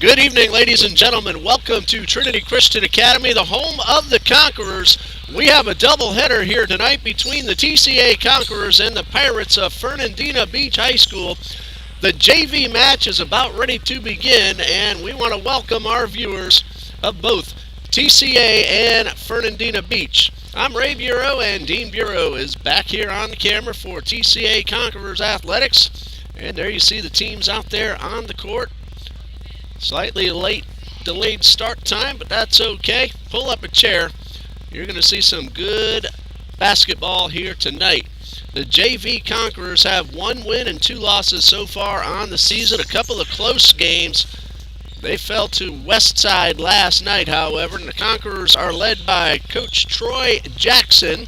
Good evening, ladies and gentlemen. Welcome to Trinity Christian Academy, the home of the Conquerors. We have a doubleheader here tonight between the TCA Conquerors and the Pirates of Fernandina Beach High School. The JV match is about ready to begin, and we want to welcome our viewers of both TCA and Fernandina Beach. I'm Ray Bureau, and Dean Bureau is back here on the camera for TCA Conquerors Athletics. And there you see the teams out there on the court. Slightly late, delayed start time, but that's okay. Pull up a chair. You're going to see some good basketball here tonight. The JV Conquerors have 1 win and 2 losses so far on the season. A couple of close games. They fell to Westside last night, however, and the Conquerors are led by Coach Troy Jackson,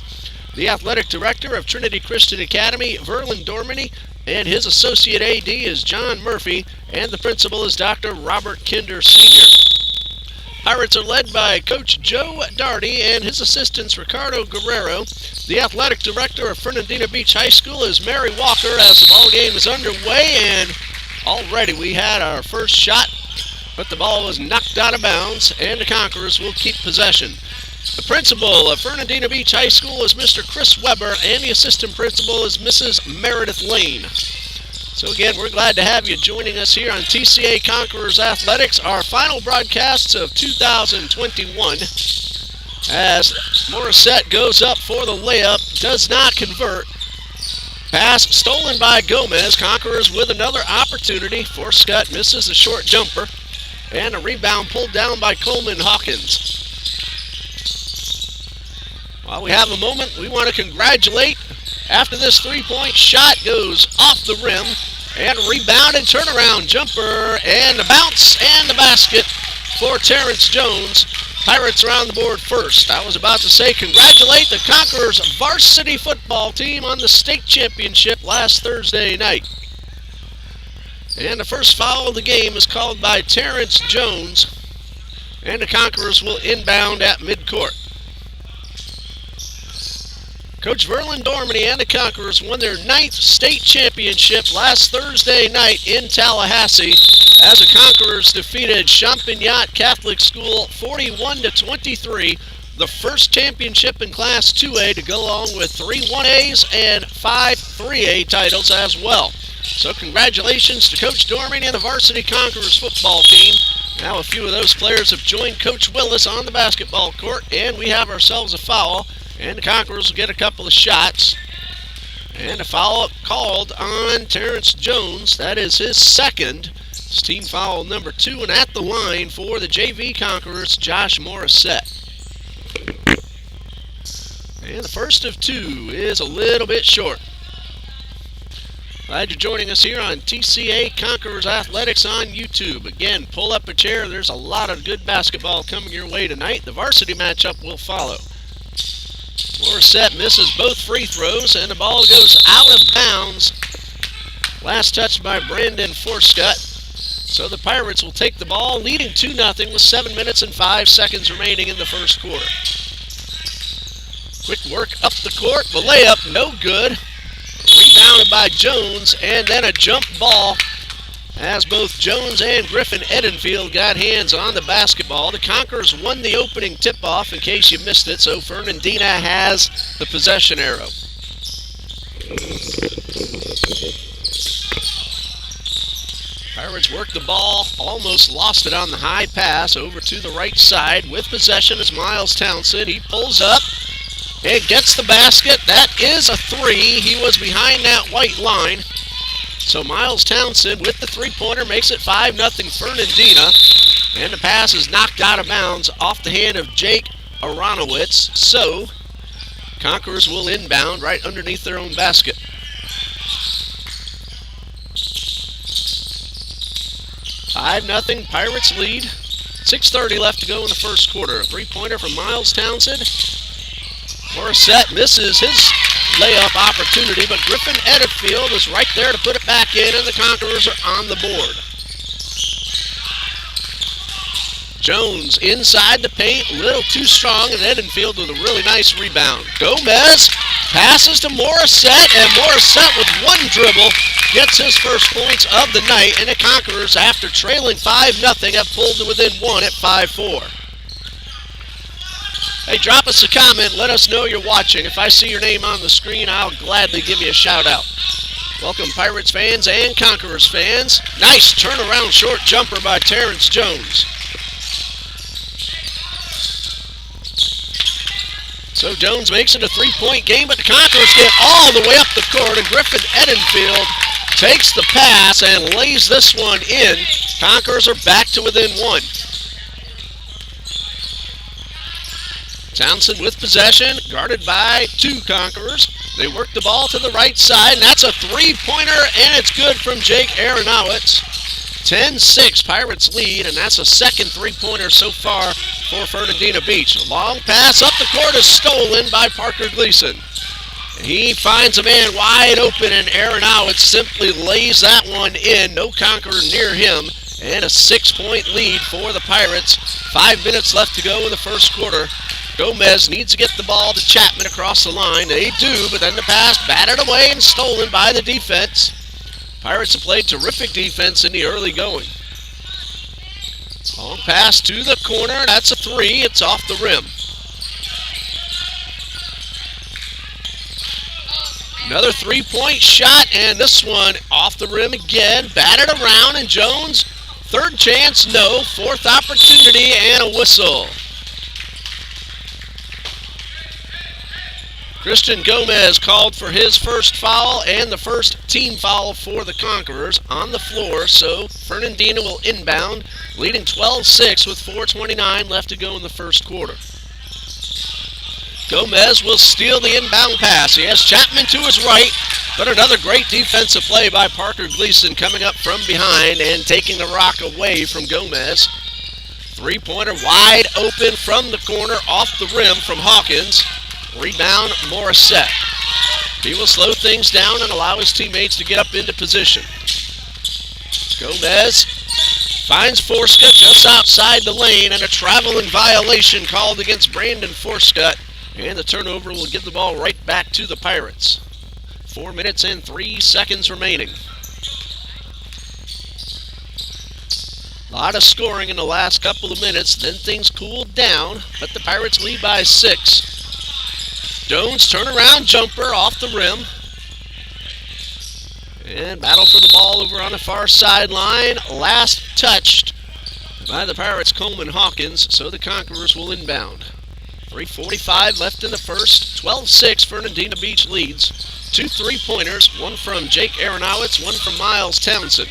the athletic director of Trinity Christian Academy, Verlin Dormany, and his associate AD is John Murphy, and the principal is Dr. Robert Kinder Sr. Pirates are led by Coach Joe Darty and his assistants Ricardo Guerrero. The athletic director of Fernandina Beach High School is Mary Walker as the ball game is underway, and already we had our first shot, but the ball was knocked out of bounds, and the Conquerors will keep possession. The principal of Fernandina Beach High School is Mr. Chris Weber, and the assistant principal is Mrs. Meredith Lane. So again, we're glad to have you joining us here on TCA Conquerors Athletics, our final broadcasts of 2021. As Morissette goes up for the layup, does not convert. Pass stolen by Gomez. Conquerors with another opportunity. Forscutt misses the short jumper. And a rebound pulled down by Coleman Hawkins. While we have a moment, we want to congratulate. After this three-point shot goes off the rim, and a rebound and turnaround jumper, and a bounce and the basket for Terrence Jones. Pirates are on the board first. I was about to say congratulate the Conquerors varsity football team on the state championship last Thursday night. And the first foul of the game is called by Terrence Jones, and the Conquerors will inbound at midcourt. Coach Verlin Dormany and the Conquerors won their 9th state championship last Thursday night in Tallahassee as the Conquerors defeated Champagnat Catholic School 41-23, the first championship in Class 2A to go along with 3 1As and 5 3A titles as well. So congratulations to Coach Dormany and the varsity Conquerors football team. Now a few of those players have joined Coach Willis on the basketball court, and we have ourselves a foul. And the Conquerors will get a couple of shots. And a foul called on Terrence Jones. That is his second. It's team foul number 2. And at the line for the JV Conquerors, Josh Morissette. And the first of 2 is a little bit short. Glad you're joining us here on TCA Conquerors Athletics on YouTube. Again, pull up a chair. There's a lot of good basketball coming your way tonight. The varsity matchup will follow. Morissette misses both free throws, and the ball goes out of bounds. Last touch by Brandon Forscutt. So the Pirates will take the ball, leading 2-0 with 7 minutes and 5 seconds remaining in the first quarter. Quick work up the court. The layup, no good. Rebounded by Jones, and then a jump ball as both Jones and Griffin Edenfield got hands on the basketball. The Conquerors won the opening tip-off, in case you missed it, so Fernandina has the possession arrow. Pirates work the ball, almost lost it on the high pass over to the right side. With possession is Miles Townsend. He pulls up and gets the basket. That is a 3. He was behind that white line. So Miles Townsend with the three-pointer makes it 5-0 Fernandina. And the pass is knocked out of bounds off the hand of Jake Aronowitz. So Conquerors will inbound right underneath their own basket. $5-0 Pirates lead. 6:30 left to go in the first quarter. A three-pointer from Miles Townsend. Morissette misses his layup opportunity, but Griffin Edenfield is right there to put it back in, and the Conquerors are on the board. Jones inside the paint, a little too strong, and Edenfield with a really nice rebound. Gomez Passes to Morissette, and Morissette with one dribble gets his first points of the night, and the Conquerors, after trailing 5-0, have pulled to within one at 5-4. Hey, drop us a comment. Let us know you're watching. If I see your name on the screen, I'll gladly give you a shout-out. Welcome, Pirates fans and Conquerors fans. Nice turnaround short jumper by Terrence Jones. So Jones makes it a three-point game, but the Conquerors get all the way up the court, and Griffin Edenfield takes the pass and lays this one in. Conquerors are back to within one. Townsend with possession, guarded by two Conquerors. They work the ball to the right side, and that's a three-pointer, and it's good from Jake Aronowitz. 10-6 Pirates lead, and that's a second three-pointer so far for Fernandina Beach. A long pass up the court is stolen by Parker Gleason. He finds a man wide open, and Aronowitz simply lays that one in. No Conqueror near him, and a 6-point lead for the Pirates. 5 minutes left to go in the first quarter. Gomez needs to get the ball to Chapman across the line. They do, but then the pass batted away and stolen by the defense. Pirates have played terrific defense in the early going. Long pass to the corner. That's a three. It's off the rim. Another three-point shot, and this one off the rim again. Batted around, and Jones, third chance, no. Fourth opportunity, and a whistle. Christian Gomez called for his first foul and the first team foul for the Conquerors on the floor, so Fernandina will inbound, leading 12-6 with 4:29 left to go in the first quarter. Gomez will steal the inbound pass. He has Chapman to his right, but another great defensive play by Parker Gleason coming up from behind and taking the rock away from Gomez. Three-pointer wide open from the corner, off the rim from Hawkins. Rebound, Morissette. He will slow things down and allow his teammates to get up into position. Gomez finds Forscutt just outside the lane, and a traveling violation called against Brandon Forscutt, and the turnover will give the ball right back to the Pirates. 4 minutes and 3 seconds remaining. A lot of scoring in the last couple of minutes, then things cooled down, but the Pirates lead by 6. Jones turnaround jumper off the rim. And battle for the ball over on the far sideline. Last touched by the Pirates, Coleman Hawkins, so the Conquerors will inbound. 3:45 left in the first. 12-6 Fernandina Beach leads. 2 three-pointers, one from Jake Aronowitz, one from Miles Townsend.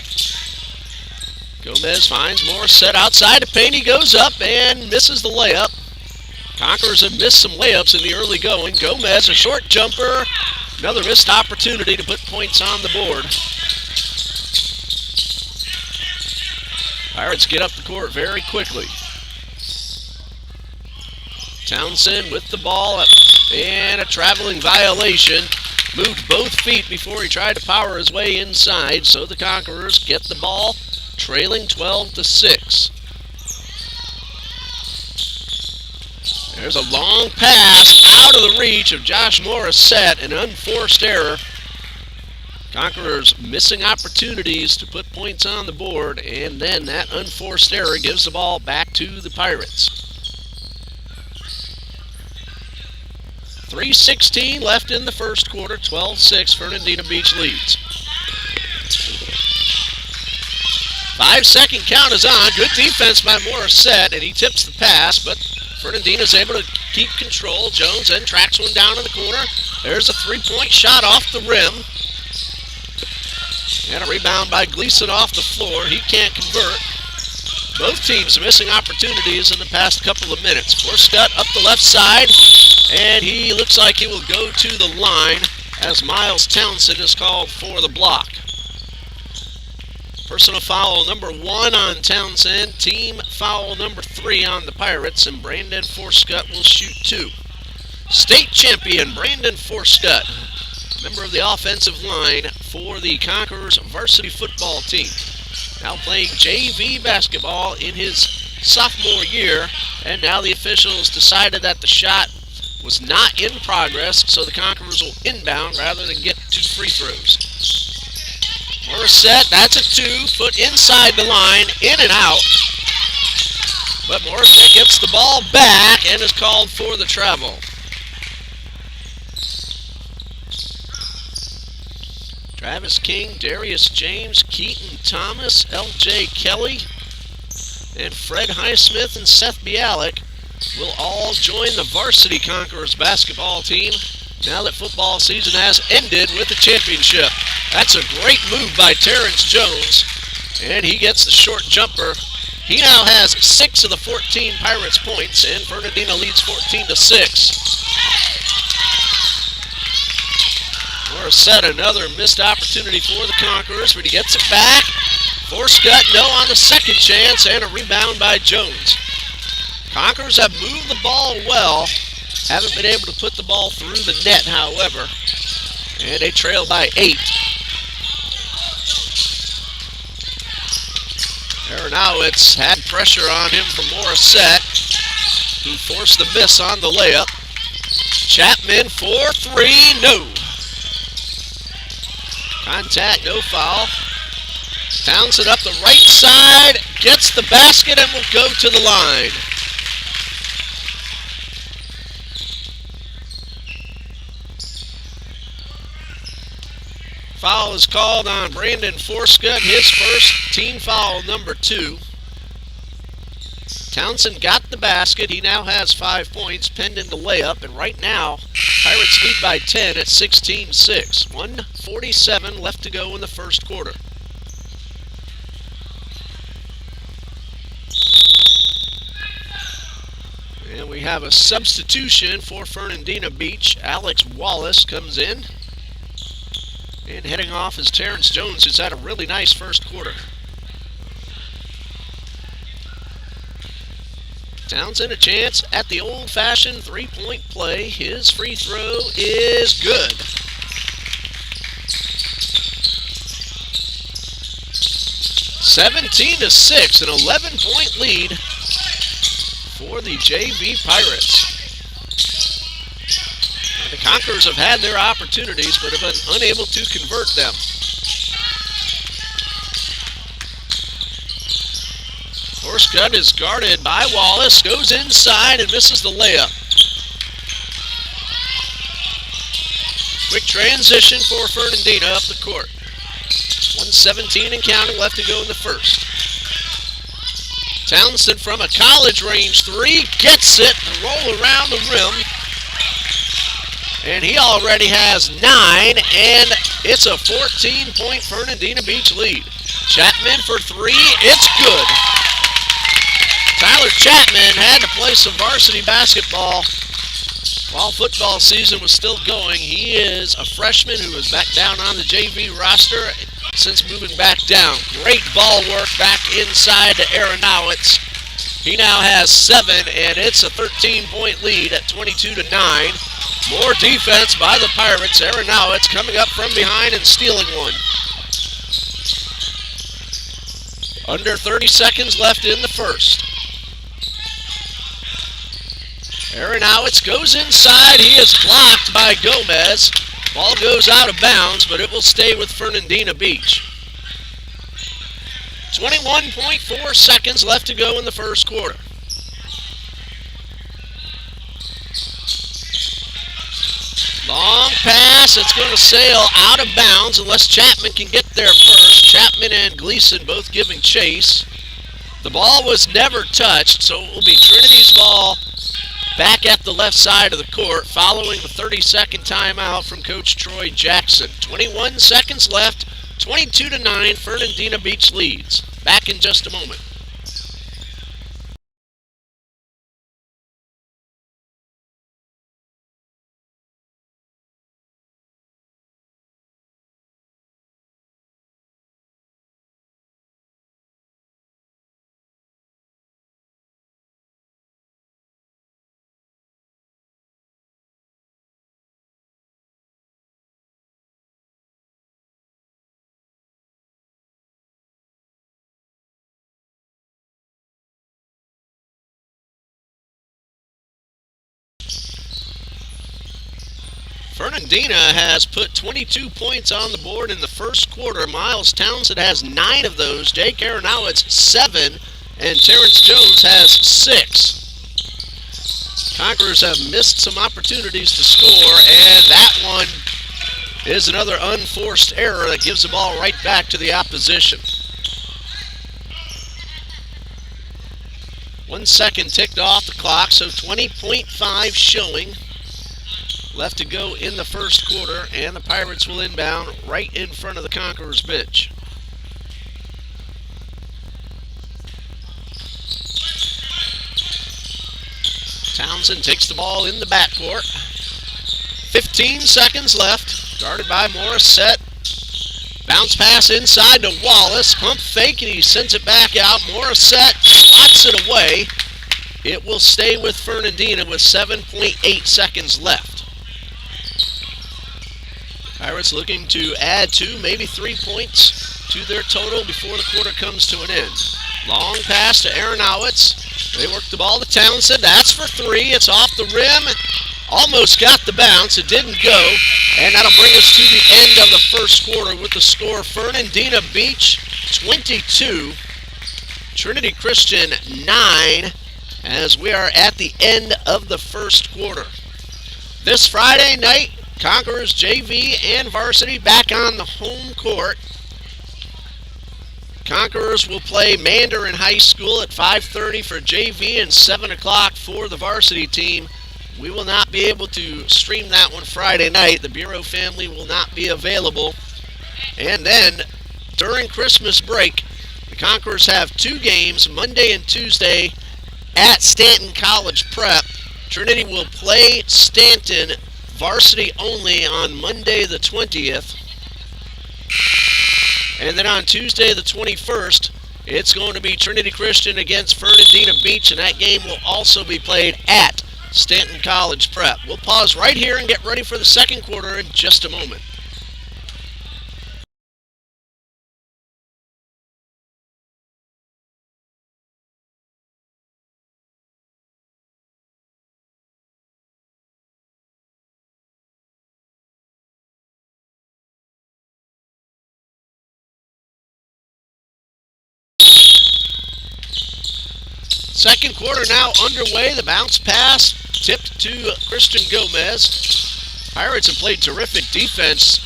Gomez finds Morissette outside the paint. He goes up and misses the layup. Conquerors have missed some layups in the early going. Gomez, a short jumper. Another missed opportunity to put points on the board. Pirates get up the court very quickly. Townsend with the ball, and a traveling violation. Moved both feet before he tried to power his way inside, so the Conquerors get the ball, trailing 12-6. There's a long pass out of the reach of Josh Morissette, an unforced error. Conquerors missing opportunities to put points on the board, and then that unforced error gives the ball back to the Pirates. 3:16 left in the first quarter, 12-6, Fernandina Beach leads. 5-second count is on. Good defense by Morissette, and he tips the pass, but Fernandina's able to keep control. Jones then tracks one down in the corner. There's a three-point shot off the rim. And a rebound by Gleason off the floor. He can't convert. Both teams missing opportunities in the past couple of minutes. Forscutt up the left side, and he looks like he will go to the line as Miles Townsend is called for the block. Personal foul number 1 on Townsend, team foul number 3 on the Pirates, and Brandon Forscutt will shoot 2. State champion Brandon Forscutt, member of the offensive line for the Conquerors varsity football team. Now playing JV basketball in his sophomore year, and now the officials decided that the shot was not in progress, so the Conquerors will inbound rather than get 2 free throws. Morissette, that's a 2, foot inside the line, in and out. But Morissette gets the ball back and is called for the travel. Travis King, Darius James, Keaton Thomas, L.J. Kelly, and Fred Highsmith and Seth Bialik will all join the varsity Conquerors basketball team now that football season has ended with the championship. That's a great move by Terrence Jones, and he gets the short jumper. He now has 6 of the 14 Pirates points, and Fernandina leads 14-6. Morissette, another missed opportunity for the Conquerors, but he gets it back. Forscutt, no on the second chance, and a rebound by Jones. Conquerors have moved the ball well, haven't been able to put the ball through the net, however, and they trail by 8. Aronowitz had pressure on him from Morissette, who forced the miss on the layup. Chapman for 3, no. Contact, no foul. Townsend up the right side, gets the basket, and will go to the line. Foul is called on Brandon Forscutt, his first, team foul number 2. Townsend got the basket. He now has 5 points, penned in the layup, and right now, Pirates lead by 10 at 16-6. 1:47 left to go in the first quarter. And we have a substitution for Fernandina Beach. Alex Wallace comes in. And heading off is Terrence Jones, who's had a really nice first quarter. Townsend a chance at the old-fashioned three-point play. His free throw is good. (17-6), an 11-point lead for the JV Pirates. The Conquerors have had their opportunities, but have been unable to convert them. Forscutt is guarded by Wallace, goes inside and misses the layup. Quick transition for Fernandina up the court. 1:17 and counting left to go in the first. Townsend from a college range 3, gets it, and roll around the rim. And he already has 9, and it's a 14-point Fernandina Beach lead. Chapman for 3, it's good. Tyler Chapman had to play some varsity basketball while football season was still going. He is a freshman who is back down on the JV roster since moving back down. Great ball work back inside to Aronowitz. He now has 7, and it's a 13-point lead at 22-9. More defense by the Pirates. Aronowitz coming up from behind and stealing one. Under 30 seconds left in the first. Aronowitz goes inside. He is blocked by Gomez. Ball goes out of bounds, but it will stay with Fernandina Beach. 21.4 seconds left to go in the first quarter. Long pass. It's going to sail out of bounds unless Chapman can get there first. Chapman and Gleason both giving chase. The ball was never touched, so it will be Trinity's ball back at the left side of the court following the 30-second timeout from Coach Troy Jackson. 21 seconds left, 22-9, Fernandina Beach leads. Back in just a moment. Fernandina has put 22 points on the board in the first quarter. Miles Townsend has 9 of those. Jake Aronowitz 7. And Terrence Jones has 6. Conquerors have missed some opportunities to score, and that one is another unforced error that gives the ball right back to the opposition. 1 second ticked off the clock, so 20.5 showing left to go in the first quarter, and the Pirates will inbound right in front of the Conquerors bench. Townsend takes the ball in the backcourt. 15 seconds left. Guarded by Morissette. Bounce pass inside to Wallace. Pump fake, and he sends it back out. Morissette swats it away. It will stay with Fernandina with 7.8 seconds left. Pirates looking to add 2, maybe 3 points to their total before the quarter comes to an end. Long pass to Aronowitz. They work the ball to Townsend. That's for 3. It's off the rim. Almost got the bounce. It didn't go. And that'll bring us to the end of the first quarter with the score: Fernandina Beach 22, Trinity Christian 9, as we are at the end of the first quarter. This Friday night, Conquerors JV and varsity back on the home court. Conquerors will play Mandarin High School at 5:30 for JV and 7 o'clock for the varsity team. We will not be able to stream that one Friday night. The Bureau family will not be available. And then during Christmas break, the Conquerors have 2 games, Monday and Tuesday, at Stanton College Prep. Trinity will play Stanton varsity only on Monday the 20th. And then on Tuesday the 21st, it's going to be Trinity Christian against Fernandina Beach, and that game will also be played at Stanton College Prep. We'll pause right here and get ready for the second quarter in just a moment. Second quarter now underway. The bounce pass tipped to Christian Gomez. Pirates have played terrific defense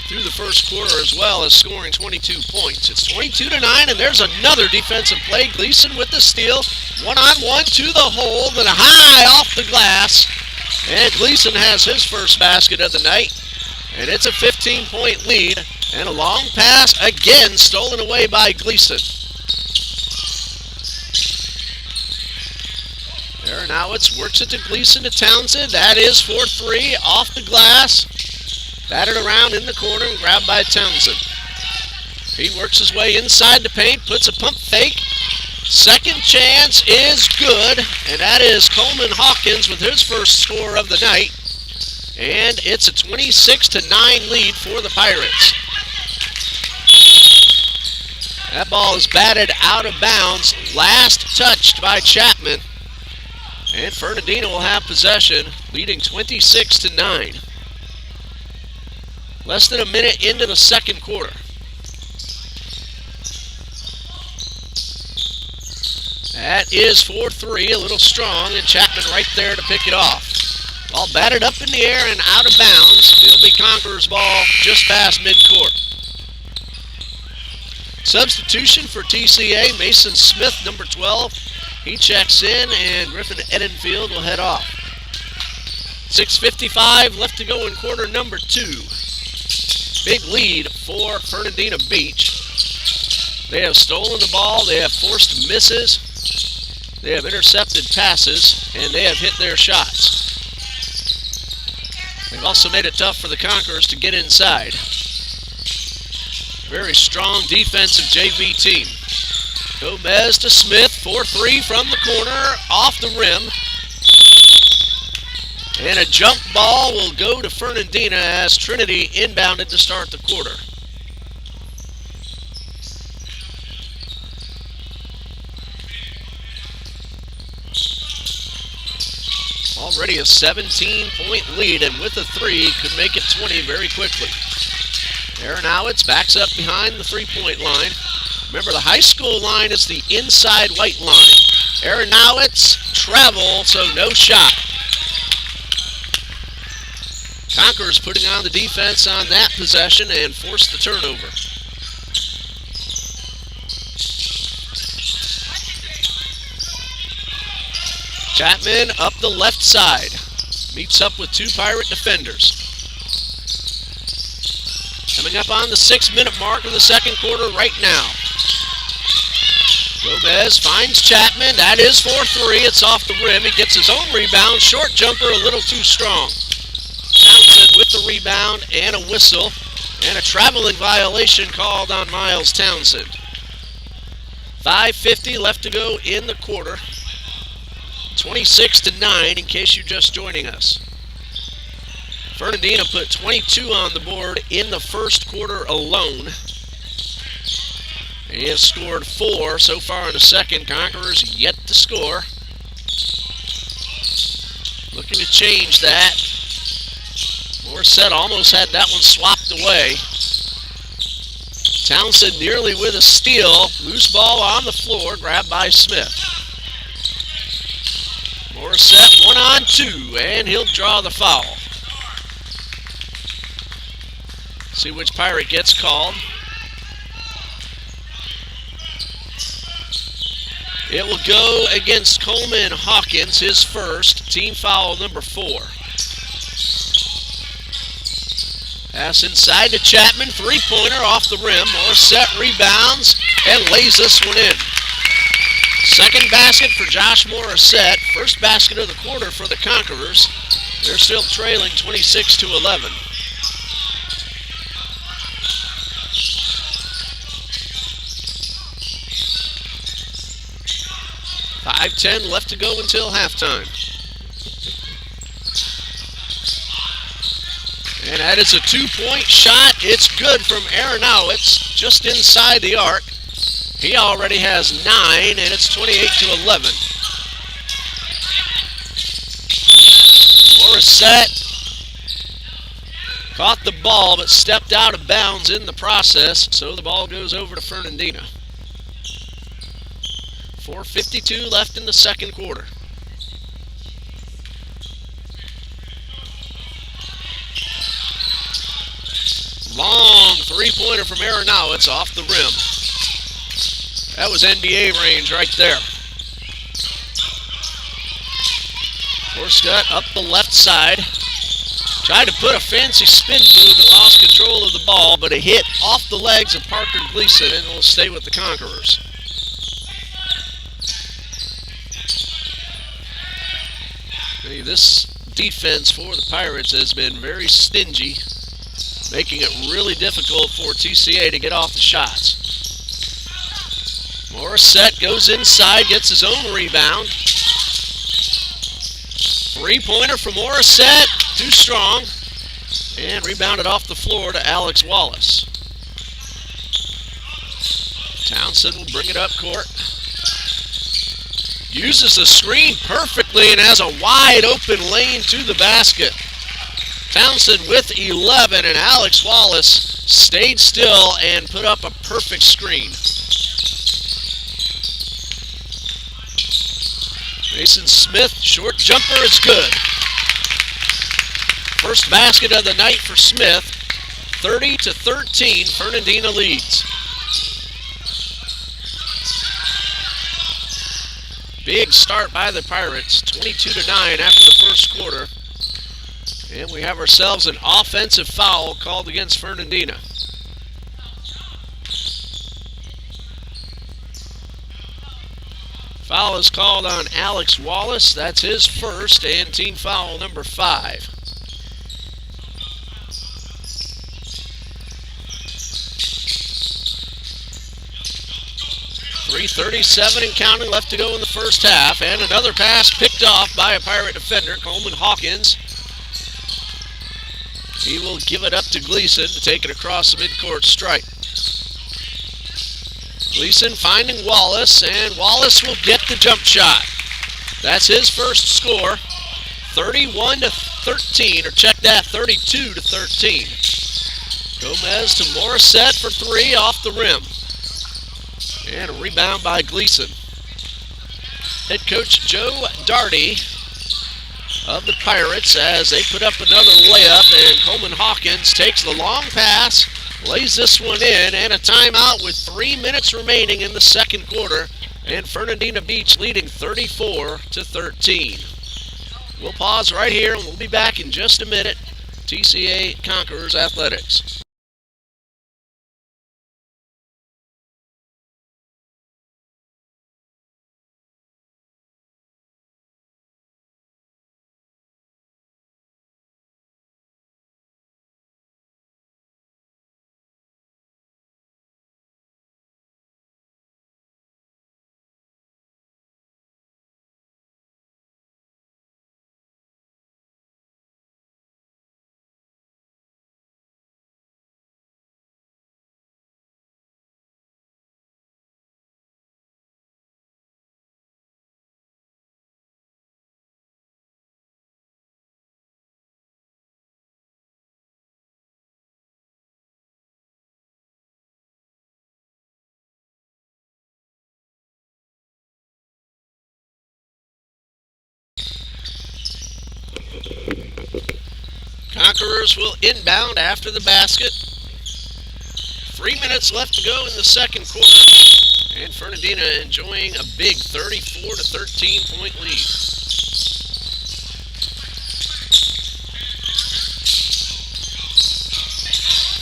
through the first quarter as well as scoring 22 points. It's 22-9, and there's another defensive play. Gleason with the steal. One-on-one to the hole, then high off the glass. And Gleason has his first basket of the night. And it's a 15-point lead. And a long pass again stolen away by Gleason. Aronowitz works it to Gleason to Townsend. That is for 3 off the glass. Batted around in the corner and grabbed by Townsend. He works his way inside the paint, puts a pump fake. Second chance is good, and that is Coleman Hawkins with his first score of the night. And it's a 26-9 lead for the Pirates. That ball is batted out of bounds. Last touched by Chapman. And Fernandina will have possession, leading 26-9. Less than a minute into the second quarter. That is for 3, a little strong, and Chapman right there to pick it off. Ball batted up in the air and out of bounds. It'll be Conquerors ball just past midcourt. Substitution for TCA, Mason Smith, number 12. He checks in, and Griffin Edenfield will head off. 6:55 left to go in quarter number 2. Big lead for Fernandina Beach. They have stolen the ball, they have forced misses, they have intercepted passes, and they have hit their shots. They've also made it tough for the Conquerors to get inside. Very strong defensive JV team. Gomez to Smith, 4-3 from the corner, off the rim. And a jump ball will go to Fernandina as Trinity inbounded to start the quarter. Ball Already a 17-point lead, and with a three, could make it 20 very quickly. Aronowitz backs up behind the three-point line. Remember, the high school line is the inside white line. Aronowitz travel, so no shot. Conquerors putting on the defense on that possession and forced the turnover. Chapman up the left side. Meets up with two Pirate defenders. Coming up on the 6-minute mark of the second quarter right now. Gomez finds Chapman. That is for three. It's off the rim. He gets his own rebound. Short jumper a little too strong. Townsend with the rebound and a whistle. And a traveling violation called on Miles Townsend. 5:50 left to go in the quarter. 26-9 in case you're just joining us. Fernandina put 22 on the board in the first quarter alone. He has scored 4 so far in the second. Conquerors yet to score. Looking to change that. Morissette almost had that one swapped away. Townsend nearly with a steal. Loose ball on the floor, grabbed by Smith. Morissette 1-on-2, and he'll draw the foul. See which Pirate gets called. It will go against Coleman Hawkins, his first, team foul number 4. Pass inside to Chapman, three-pointer off the rim. Morissette rebounds and lays this one in. Second basket for Josh Morissette. First basket of the quarter for the Conquerors. They're still trailing 26-11. .5:10 left to go until halftime. And that is a two-point shot. It's good from Aronowitz, just inside the arc. He already has 9, and it's 28-11. Morissette caught the ball, but stepped out of bounds in the process, so the ball goes over to Fernandina. 4:52 left in the second quarter. Long three-pointer from Aronowitz off the rim. That was NBA range right there. Morissette up the left side. Tried to put a fancy spin move and lost control of the ball, but it hit off the legs of Parker Gleason and will stay with the Conquerors. This defense for the Pirates has been very stingy, making it really difficult for TCA to get off the shots. Morissette goes inside, gets his own rebound. Three-pointer from Morissette, too strong, and rebounded off the floor to Alex Wallace. Townsend will bring it up court. Uses the screen perfectly and has a wide open lane to the basket. Townsend with 11, and Alex Wallace stayed still and put up a perfect screen. Mason Smith, short jumper is good. First basket of the night for Smith. 30-13, Fernandina leads. Big start by the Pirates, 22-9 after the first quarter. And we have ourselves an offensive foul called against Fernandina. Foul is called on Alex Wallace. That's his first, and team foul number 5. .337 and counting left to go in the first half, and another pass picked off by a Pirate defender, Coleman Hawkins. He will give it up to Gleason to take it across the midcourt stripe. Gleason finding Wallace, and Wallace will get the jump shot. That's his first score. 31 to 13, or check that, 32 to 13. Gomez to Morissette for three off the rim. And a rebound by Gleason. Head coach Joe Darty of the Pirates as they put up another layup, and Coleman Hawkins takes the long pass, lays this one in, and a timeout with 3 minutes remaining in the second quarter, and Fernandina Beach leading 34 to 13. We'll pause right here and we'll be back in just a minute. TCA Conquerors Athletics. Conquerors will inbound after the basket. 3 minutes left to go in the second quarter, and Fernandina enjoying a big 34 to 13 point lead.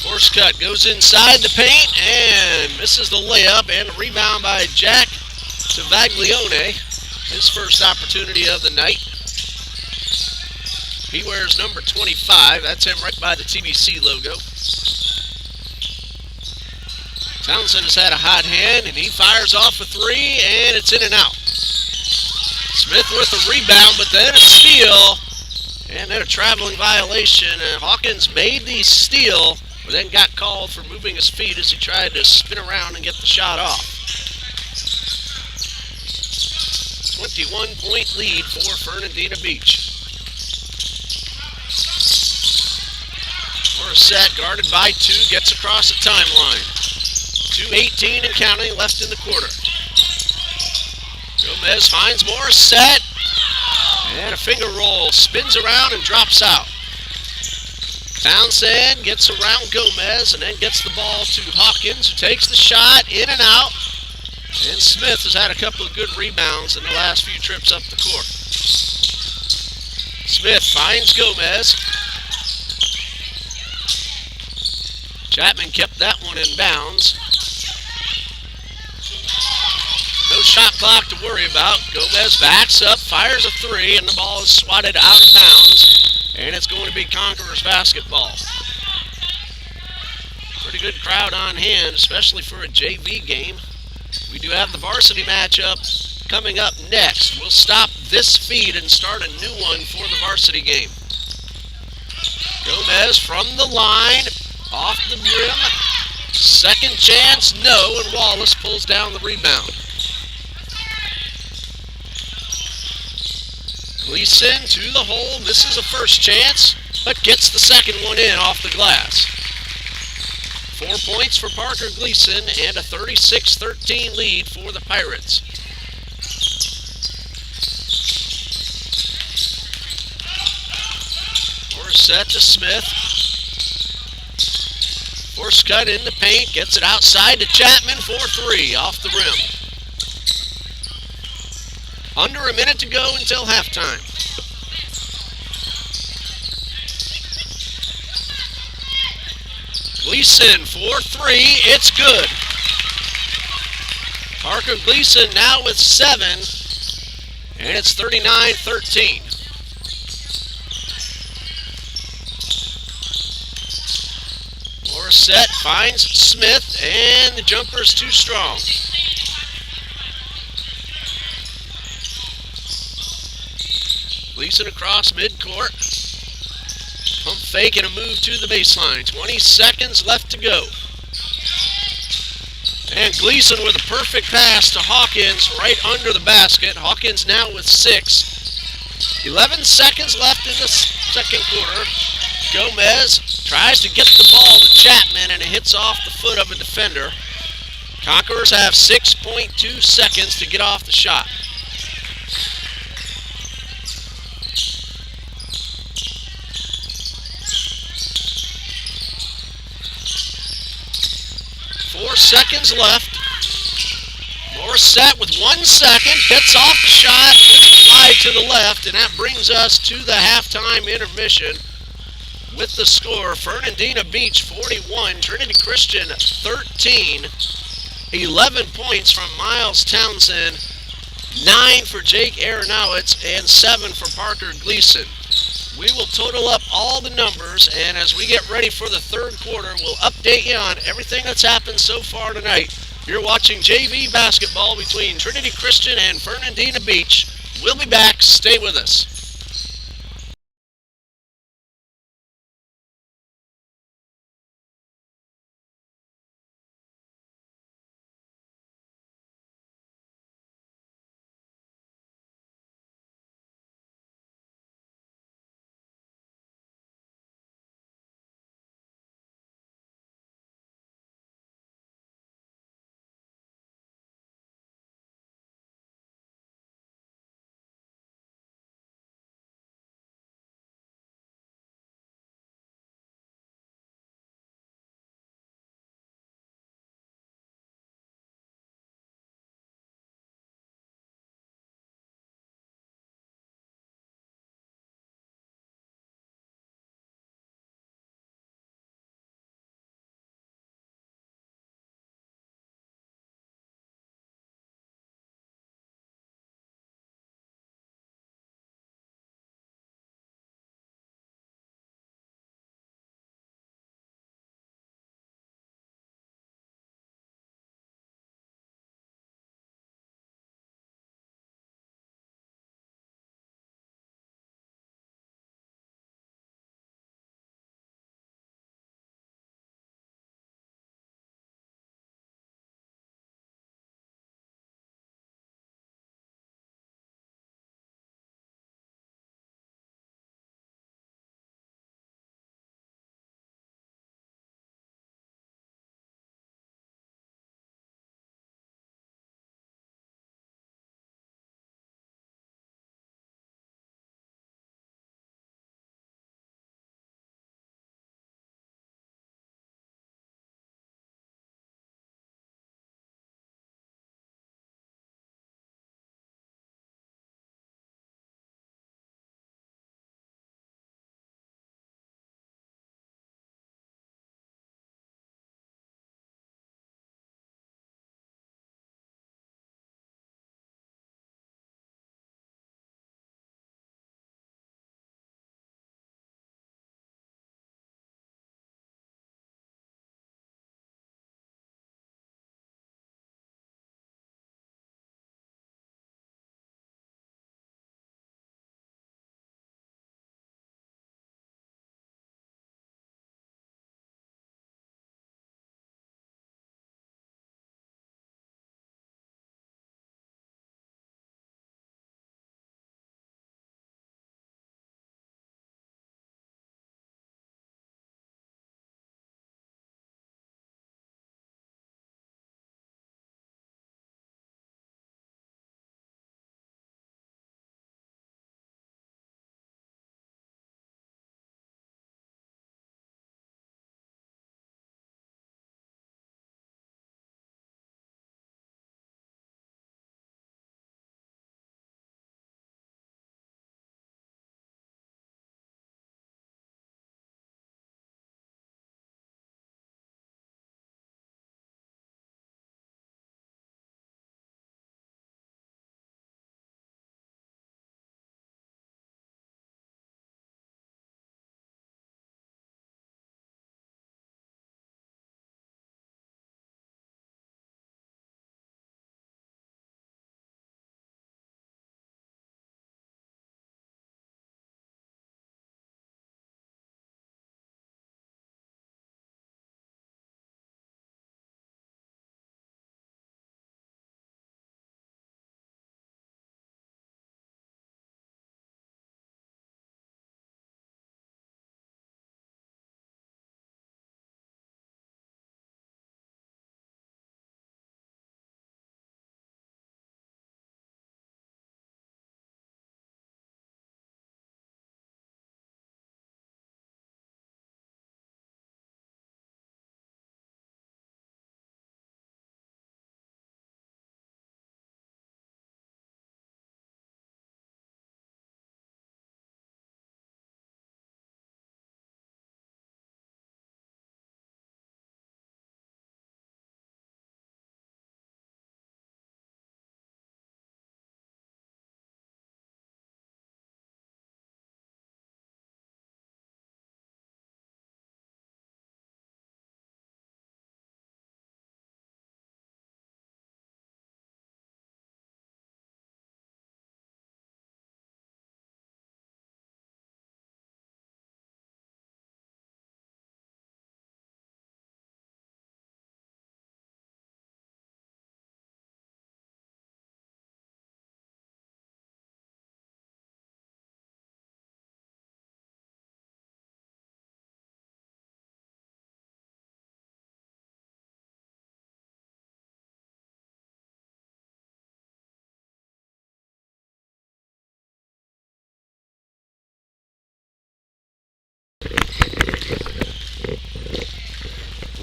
Force cut goes inside the paint and misses the layup, and a rebound by Jack Tavaglione, his first opportunity of the night. He wears number 25. That's him right by the TBC logo. Townsend has had a hot hand, and he fires off a three, and it's in and out. Smith with a rebound, but then a steal, and then a traveling violation. And Hawkins made the steal, but then got called for moving his feet as he tried to spin around and get the shot off. 21-point lead for Fernandina Beach. Morissette, guarded by two, gets across the timeline. 2:18 and counting left in the quarter. Gomez finds Morissette, and a finger roll, spins around and drops out. Townsend gets around Gomez and then gets the ball to Hawkins, who takes the shot, in and out. And Smith has had a couple of good rebounds in the last few trips up the court. Smith finds Gomez. Chapman kept that one in bounds. No shot clock to worry about. Gomez backs up, fires a three, and the ball is swatted out of bounds, and it's going to be Conquerors basketball. Pretty good crowd on hand, especially for a JV game. We do have the varsity matchup coming up next. We'll stop this feed and start a new one for the varsity game. Gomez from the line, off the rim, second chance, no, and Wallace pulls down the rebound. Gleason to the hole, misses a first chance, but gets the second one in off the glass. 4 points for Parker Gleason and a 36-13 lead for the Pirates. Morissette to Smith. Force cut in the paint, gets it outside to Chapman for three, off the rim. Under a minute to go until halftime. Gleason for three, it's good. Parker Gleason now with 7, and it's 39-13. Morissette finds Smith, and the jumper's too strong. Gleason across midcourt. Pump fake and a move to the baseline. 20 seconds left to go. And Gleason with a perfect pass to Hawkins right under the basket. Hawkins now with 6. 11 seconds left in the second quarter. Gomez tries to get the ball to Chapman, and it hits off the foot of a defender. Conquerors have 6.2 seconds to get off the shot. Four seconds left. Morissette with 1 second gets off the shot, gets wide to the left, and that brings us to the halftime intermission with the score: Fernandina Beach 41, Trinity Christian 13. 11 points from Miles Townsend, 9 for Jake Aronowitz, and 7 for Parker Gleason. We will total up all the numbers, and as we get ready for the third quarter, we'll update you on everything that's happened so far tonight. You're watching JV basketball between Trinity Christian and Fernandina Beach. We'll be back. Stay with us.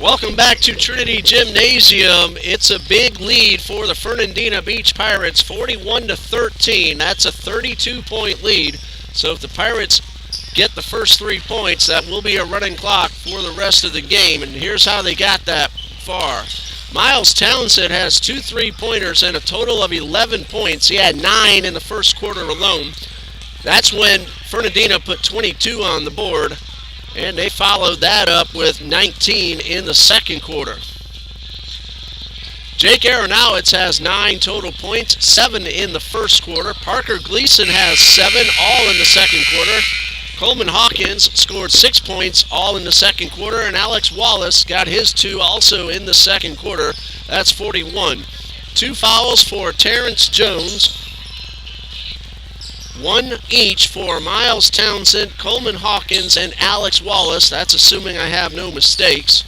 Welcome back to Trinity Gymnasium. It's a big lead for the Fernandina Beach Pirates, 41-13. That's a 32-point lead. So if the Pirates get the first 3 points, that will be a running clock for the rest of the game. And here's how they got that far. Miles Townsend has 2 3-pointers and a total of 11 points. He had 9 in the first quarter alone. That's when Fernandina put 22 on the board. And they followed that up with 19 in the second quarter. Jake Aronowitz has 9 total points, 7 in the first quarter. Parker Gleason has 7, all in the second quarter. Coleman Hawkins scored 6 points, all in the second quarter. And Alex Wallace got his 2 also in the second quarter. That's 41. 2 fouls for Terrence Jones. 1 each for Miles Townsend, Coleman Hawkins, and Alex Wallace. That's assuming I have no mistakes.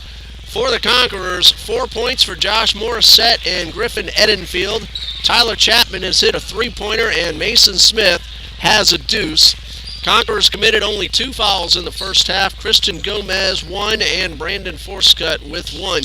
For the Conquerors, 4 points for Josh Morissette and Griffin Edenfield. Tyler Chapman has hit a 3-pointer, and Mason Smith has a deuce. Conquerors committed only 2 fouls in the first half. Christian Gomez, 1, and Brandon Forscutt with 1.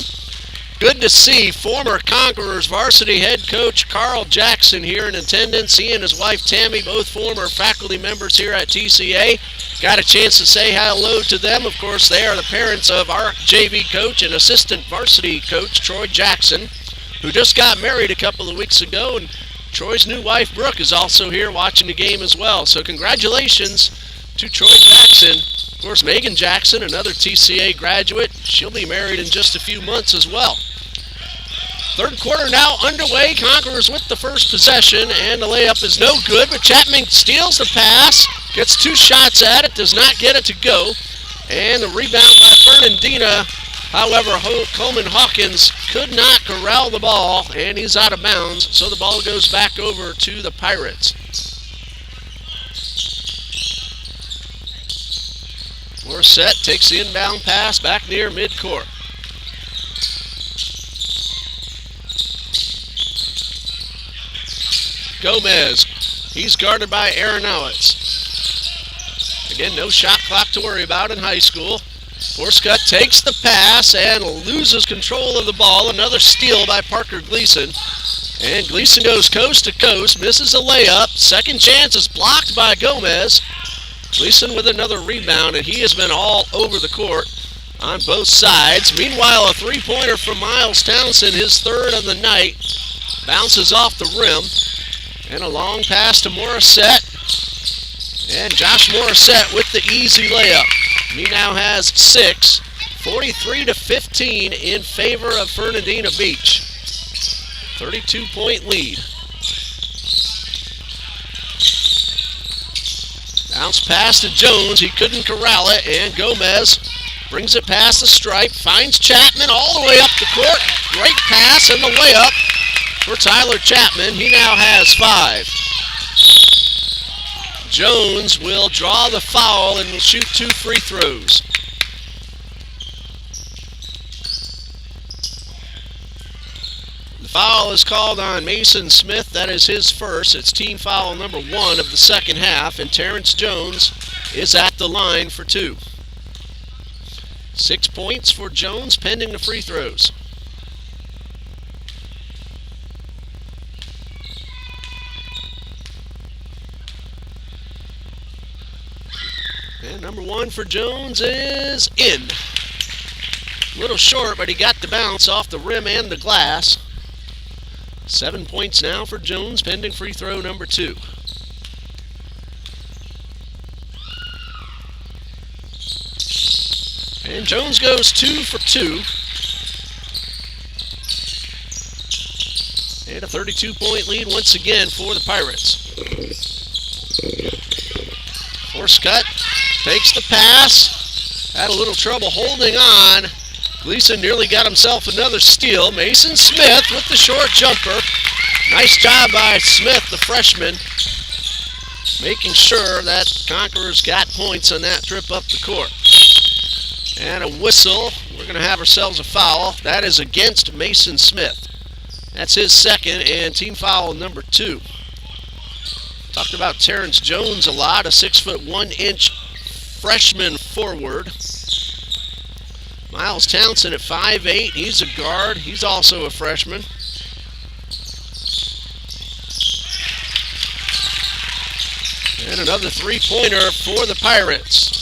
Good to see former Conquerors varsity head coach Carl Jackson here in attendance. He and his wife Tammy, both former faculty members here at TCA. Got a chance to say hello to them. Of course, they are the parents of our JV coach and assistant varsity coach Troy Jackson, who just got married a couple of weeks ago. And Troy's new wife Brooke is also here watching the game as well. So congratulations to Troy Jackson. Of course, Megan Jackson, another TCA graduate. She'll be married in just a few months as well. Third quarter now underway. Conquerors with the first possession, and the layup is no good, but Chapman steals the pass, gets 2 shots at it, does not get it to go, and the rebound by Fernandina. However, Coleman Hawkins could not corral the ball, and he's out of bounds, so the ball goes back over to the Pirates. Morissette takes the inbound pass back near midcourt. Gomez, he's guarded by Aronowitz. Again, no shot clock to worry about in high school. Forscutt takes the pass and loses control of the ball. Another steal by Parker Gleason. And Gleason goes coast to coast, misses a layup. Second chance is blocked by Gomez. Gleason with another rebound, and he has been all over the court on both sides. Meanwhile, a 3-pointer from Miles Townsend, his 3rd of the night, bounces off the rim. And a long pass to Morissette. And Josh Morissette with the easy layup. He now has 6, 43-15 in favor of Fernandina Beach. 32-point lead. Bounce pass to Jones. He couldn't corral it, and Gomez brings it past the stripe, finds Chapman all the way up the court. Great pass and the layup for Tyler Chapman. He now has 5. Jones will draw the foul and will shoot 2 free throws. The foul is called on Mason Smith. That is his first. It's team foul number 1 of the second half, and Terrence Jones is at the line for 2. 6 points for Jones pending the free throws. And number 1 for Jones is in. A little short, but he got the bounce off the rim and the glass. 7 points now for Jones, pending free throw number 2. And Jones goes 2 for 2. And a 32-point lead once again for the Pirates. Forscutt takes the pass. Had a little trouble holding on. Gleason nearly got himself another steal. Mason Smith with the short jumper. Nice job by Smith, the freshman, making sure that Conquerors got points on that trip up the court. And a whistle. We're going to have ourselves a foul. That is against Mason Smith. That's his second and team foul number 2. Talked about Terrence Jones a lot, a 6'1" freshman forward. Miles Townsend at 5'8". He's a guard. He's also a freshman. And another three-pointer for the Pirates.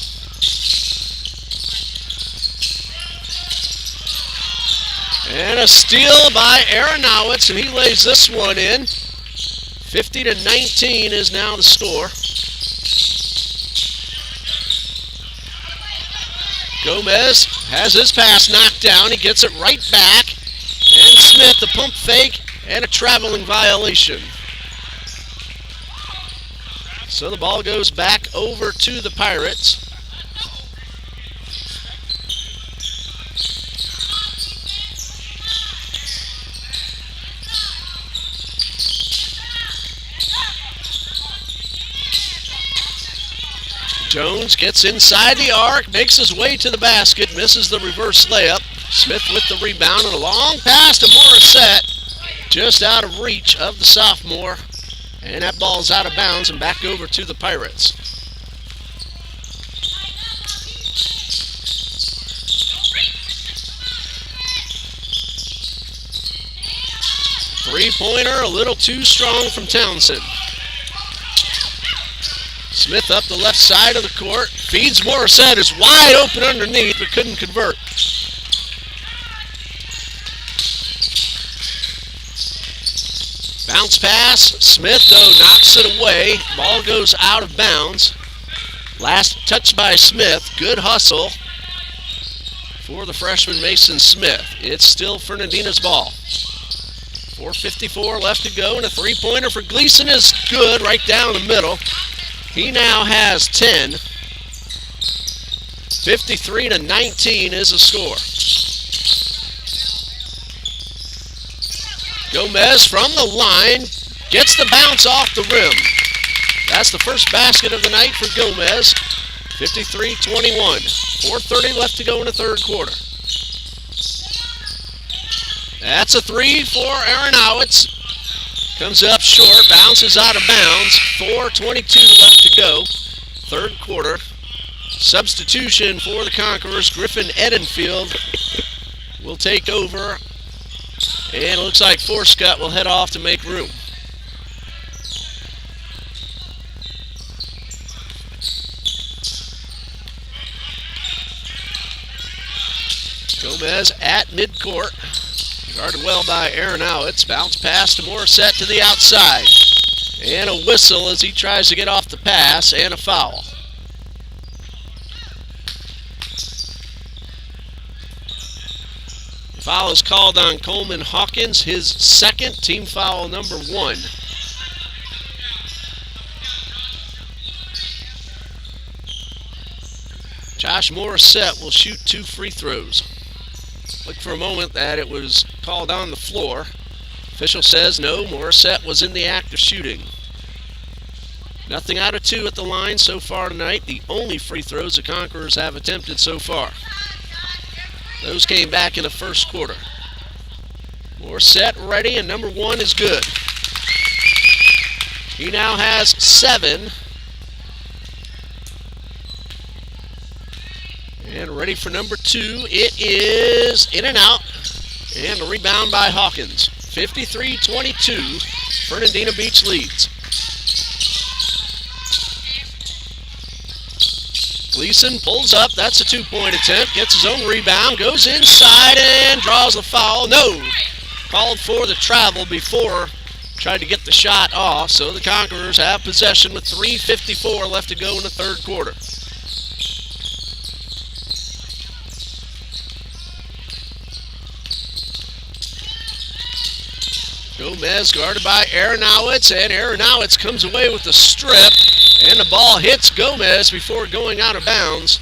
And a steal by Aronowitz, and he lays this one in. 50-19 is now the score. Gomez has his pass knocked down. He gets it right back. And Smith, the pump fake, and a traveling violation. So the ball goes back over to the Pirates. Jones gets inside the arc, makes his way to the basket, misses the reverse layup. Smith with the rebound and a long pass to Morissette, just out of reach of the sophomore. And that ball's out of bounds and back over to the Pirates. Three-pointer, a little too strong from Townsend. Smith up the left side of the court, feeds Morissette, is wide open underneath, but couldn't convert. Bounce pass, Smith though knocks it away, ball goes out of bounds. Last touch by Smith, good hustle for the freshman Mason Smith. It's still Fernandina's ball. 4:54 left to go, and a three-pointer for Gleason is good right down the middle. He now has 10. 53-19 is the score. Gomez from the line gets the bounce off the rim. That's the first basket of the night for Gomez. 53-21. 4:30 left to go in the third quarter. That's a three for Aronowitz. Comes up short, bounces out of bounds. 4:22 left to go. Third quarter. Substitution for the Conquerors. Griffin Edenfield will take over. And it looks like Forscott will head off to make room. Gomez at midcourt. Guarded well by Aronowitz. Bounce pass to Morissette to the outside. And a whistle as he tries to get off the pass, and a foul. The foul is called on Coleman Hawkins, his second, team foul number 1. Josh Morissette will shoot 2 free throws. Looked for a moment that it was called on the floor. Official says no, Morissette was in the act of shooting. Nothing out of 2 at the line so far tonight. The only free throws the Conquerors have attempted so far. Those came back in the first quarter. Morissette ready, and number 1 is good. He now has 7. And ready for number 2. It is in and out. And a rebound by Hawkins. 53-22. Fernandina Beach leads. Gleason pulls up. That's a 2-point attempt. Gets his own rebound. Goes inside and draws the foul. No. Called for the travel before. Tried to get the shot off. So the Conquerors have possession with 3:54 left to go in the third quarter. Gomez guarded by Aronowitz, and Aronowitz comes away with the strip, and the ball hits Gomez before going out of bounds.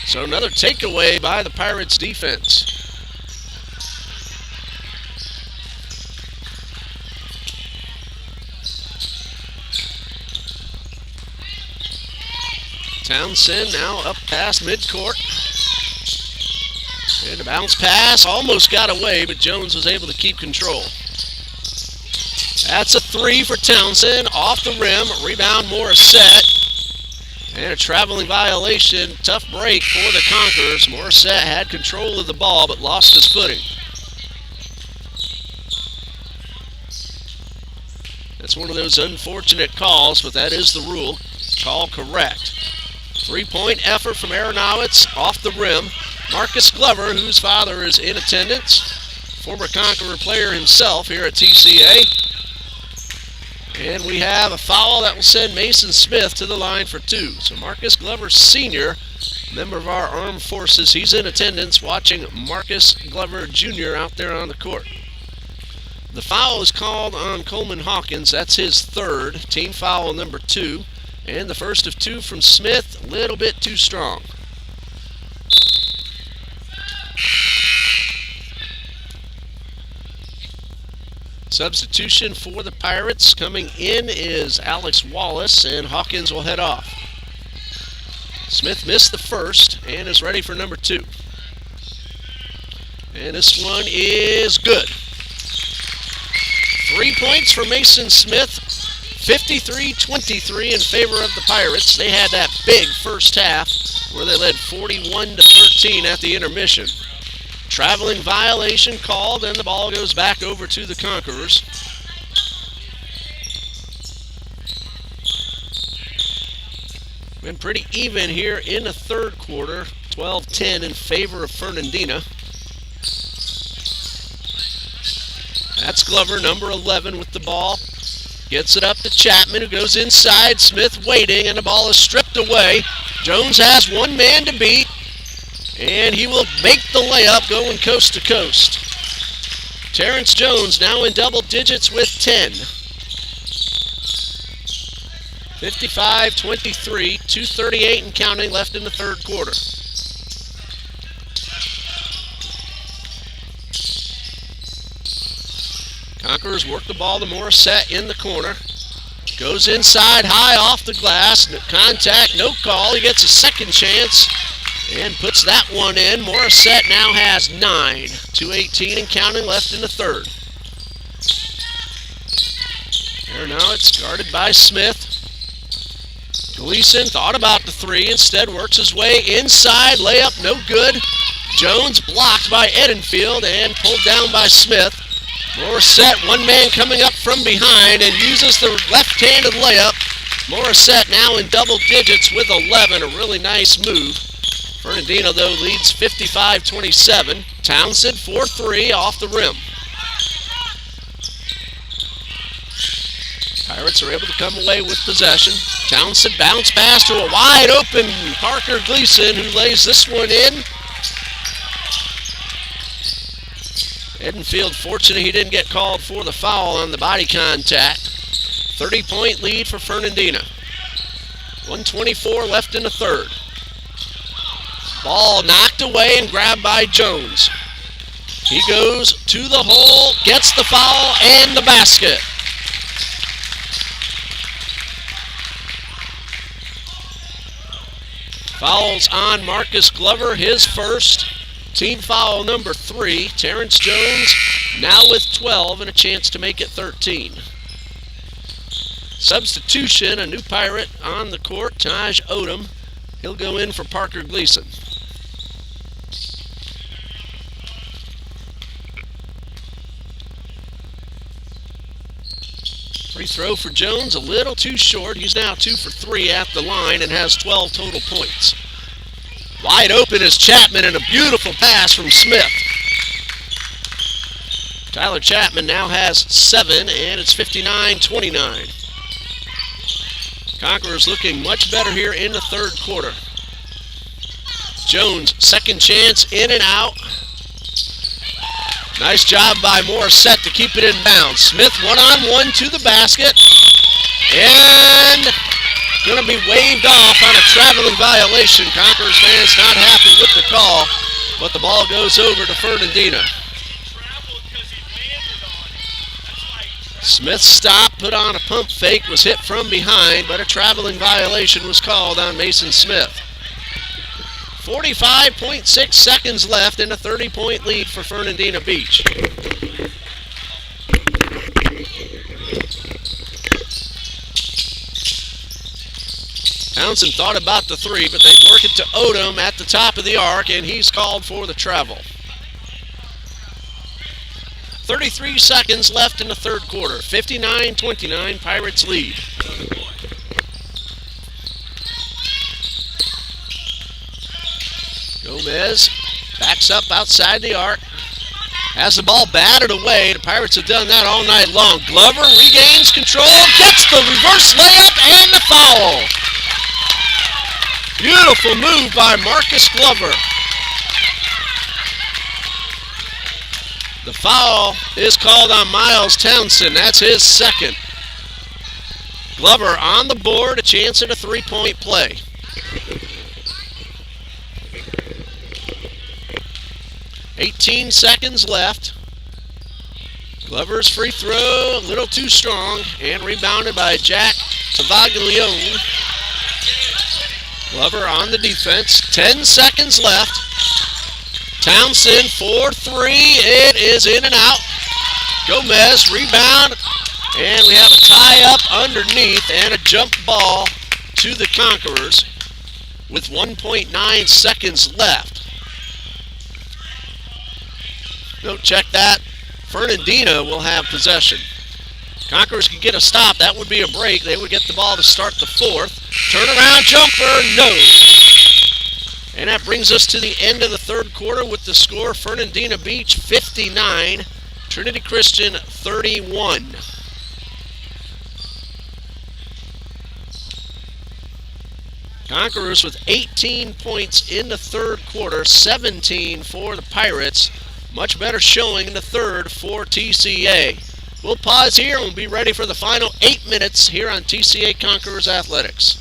So another takeaway by the Pirates defense. Townsend now up past midcourt. And a bounce pass almost got away, but Jones was able to keep control. That's a 3 for Townsend, off the rim, rebound Morissette. And a traveling violation. Tough break for the Conquerors. Morissette had control of the ball but lost his footing. That's one of those unfortunate calls, but that is the rule. Call correct. 3-point effort from Aronowitz off the rim. Marcus Glover, whose father is in attendance, former Conqueror player himself here at TCA. And we have a foul that will send Mason Smith to the line for 2. So Marcus Glover Sr., member of our armed forces, he's in attendance watching Marcus Glover Jr. out there on the court. The foul is called on Coleman Hawkins. That's his third, team foul number 2. And the first of 2 from Smith, a little bit too strong. Substitution for the Pirates. Coming in is Alex Wallace, and Hawkins will head off. Smith missed the first and is ready for number 2. And this one is good. 3 points for Mason Smith. 53-23 in favor of the Pirates. They had that big first half where they led 41-13 at the intermission. Traveling violation called, and the ball goes back over to the Conquerors. Been pretty even here in the third quarter. 12-10 in favor of Fernandina. That's Glover, number 11, with the ball. Gets it up to Chapman, who goes inside. Smith waiting, and the ball is stripped away. Jones has one man to beat, and he will make the layup going coast to coast. Terrence Jones now in double digits with 10. 55-23, 2:38 and counting left in the third quarter. Conquerors work the ball to Morissette in the corner. Goes inside, high off the glass. No contact, no call. He gets a second chance and puts that one in. Morissette now has 9. 2:18 and counting left in the third. There now it's guarded by Smith. Gleason thought about the 3, instead works his way inside. Layup no good. Jones blocked by Edenfield and pulled down by Smith. Morissette, one man coming up from behind and uses the left-handed layup. Morissette now in double digits with 11, a really nice move. Fernandina, though, leads 55-27. Townsend 4-3 off the rim. Pirates are able to come away with possession. Townsend bounce pass to a wide open Parker Gleason, who lays this one in. Edenfield fortunate he didn't get called for the foul on the body contact. 30-point lead for Fernandina. 1:24 left in the third. Ball knocked away and grabbed by Jones. He goes to the hole, gets the foul and the basket. Fouls on Marcus Glover, his first. Team foul number 3. Terrence Jones now with 12 and a chance to make it 13. Substitution, a new Pirate on the court, Taj Odom. He'll go in for Parker Gleason. Free throw for Jones, a little too short. He's now 2 for 3 at the line and has 12 total points. Wide open is Chapman, and a beautiful pass from Smith. Tyler Chapman now has 7, and it's 59-29. Conquerors looking much better here in the third quarter. Jones, second chance, in and out. Nice job by Morissette to keep it in bounds. Smith one-on-one to the basket, and going to be waved off on a traveling violation. Conquerors fans not happy with the call, but the ball goes over to Fernandina. Smith's stop, put on a pump fake, was hit from behind, but a traveling violation was called on Mason Smith. 45.6 seconds left in a 30-point lead for Fernandina Beach. Townsend thought about the three, but they work it to Odom at the top of the arc, and he's called for the travel. 33 seconds left in the third quarter. 59-29, Pirates lead. Gomez backs up outside the arc. Has the ball batted away. The Pirates have done that all night long. Glover regains control, gets the reverse layup, and the foul. Beautiful move by Marcus Glover. The foul is called on Miles Townsend. That's his second. Glover on the board, a chance at a three-point play. $18 seconds left. Glover's free throw, a little too strong, and rebounded by Jack Travaglione. Glover on the defense. 10 seconds left. Townsend for three. It is in and out. Gomez rebound. And we have a tie-up underneath and a jump ball to the Conquerors with 1.9 seconds left. No, check that. Fernandina will have possession. Conquerors can get a stop. That would be a break. They would get the ball to start the fourth. Turnaround jumper, no. And that brings us to the end of the third quarter with the score: Fernandina Beach 59, Trinity Christian 31. Conquerors with 18 points in the third quarter, 17 for the Pirates. Much better showing in the third for TCA. We'll pause here and we'll be ready for the final 8 minutes here on TCA Conquerors Athletics.